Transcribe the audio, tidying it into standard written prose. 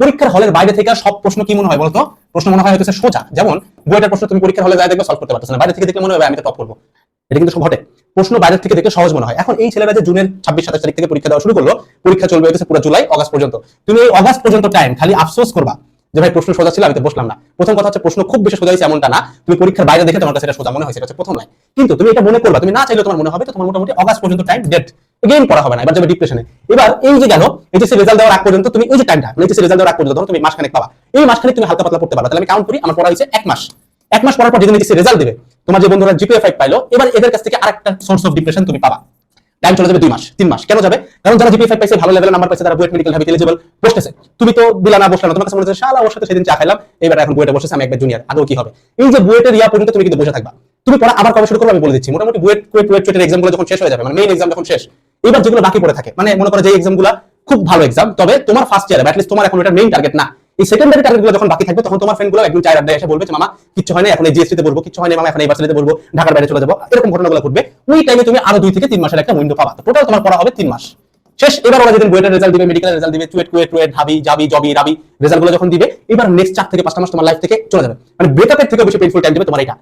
পরীক্ষার হলের বাইরে থেকে সব প্রশ্ন কি মনে হয় বলতো? প্রশ্ন মনে হয় হচ্ছে সোজা, যেমন বুয়েটের প্রশ্ন তুমি পরীক্ষার হলে যাই দেখবে সলভ করতে পারতেছ না, বাইরে থেকে দেখলে মনে হবে আমি তো টপ করবো। এটা কিন্তু সব ঘটে, প্রশ্ন বাইরে থেকে দেখে সহজ মনে হয়। এখন এই ছেলেরা যে জুনের 26-27 তারিখ থেকে পরীক্ষা দেওয়া শুরু করলো, পরীক্ষা চলবে হচ্ছে পুরো জুলাই আগস্ট পর্যন্ত। তুমি এই আগস্ট পর্যন্ত টাইম খালি আফসোস করবা যে ভাই প্রশ্ন সোজা ছিল, আমি তো বসলাম না। প্রথম কথা হচ্ছে প্রশ্ন খুব বেশি সোজা হয়েছে এমনটা না, তুমি পরীক্ষার বাইরে দেখে তোমার কাছে এটা সোজা মনে হয়েছে, এটা হচ্ছে প্রথম লাইন। কিন্তু তুমি এটা মনে করবা, তুমি না চাইলেও তোমার মনে হবে, তো তোমার মোটামুটি আগস্ট পর্যন্ত টাইম ডেট এগেইন পড়া হবে না, এবার যাবে ডিপ্রেশনে। এবার এই যে গেল এইচএসসি রেজাল্ট দেওয়ার আগ পর্যন্ত তুমি ওই যে টাইমটা, এইচএসসি রেজাল্ট দেওয়ার আগ পর্যন্ত ধরো তুমি মাসখানেক পাবা, এই মাসখানেক তুমি হালকা পাতলা পড়তে পারবা। তাহলে আমি কাউন্ট করি, আমার পড়া হয়েছে 1 মাস। 1 মাস পড়ার পর যেদিন এইচএসসি রেজাল্ট দিবে, তোমার যে বন্ধুরা জিপিএ 5 পাইলো, এবার এদের কাছ থেকে আরেকটা সোর্স অফ ডিপ্রেশন তুমি পাবা। টাইম চলে যাবে 2 মাস 3 মাস। কেন যাবে? কারণ যারা জিপিএ 5 পাইছে, ভালো লেভেলের নাম্বার পাইছে, তারা বুয়েট মেডিকেল হবে এলিজিবল বসতেছে। তুমি তো দিলা না, বসলা না, তোমার কাছে মনে হচ্ছে শালা ওর সাথে সেদিন চা খাইলাম, এবার এখন বুয়েটে বসেছে, আমি একবার জুনিয়র, আদৌ কি হবে? এই যে বুয়েটের ইয়া পর্যন্ত তুমি কিন্তু বসে থাকবা। তুমি পড়া আবার কবে শুরু করবে আমি বলে দিচ্ছি। মোটামুটি বুয়েট কুয়েটের এক্সামগুলো যখন শেষ হয়ে যাবে, মানে মেইন এক্সাম যখন শেষ, এবার যেগুলো বাকি পড়ে থাকে, মানে মনে করো যে এক্সামগুলো খুব ভালো এক্সাম, তবে তোমার ফার্স্ট ইয়ারে অ্যাট লিস্ট তোমার এখন এটা মেইন টার্গেট না, এই সেকেন্ডারি টার্গেটগুলো যখন বাকি থাকবে, তখন তোমার ফ্রেন্ডগুলো একদম চায়ের আড্ডায় এসে বলবে যে মামা কিচ্ছু হয় না, এখন এই জিএসটিতে পড়বো, কিচ্ছু হয় না মামা, এখন এই ভার্সিটিতে পড়বো, ঢাকার বাইরে চলে যাবো, এরকম ঘটনাগুলো ঘটবে। ওই টাইমে তুমি আরো 2 থেকে 3 মাসের একটা উইন্ডো পাবা। টোটাল তোমার পড়া হবে 3 মাস শেষ। এবার ওরা যেদিন বুয়েটের রেজাল্ট দিবে, মেডিকেলের রেজাল্ট দিবে, কুয়েট ঢাবি জাবি জবি রাবি রেজাল্টগুলো যখন দিবে, এবার নেক্সট 4 থেকে 5টা মাস তোমার লাইফ থেকে চলে যাবে। মানে ব্রেকআপের থেকে বেশি পেইনফুল টাইম দিবে তোমার এটা।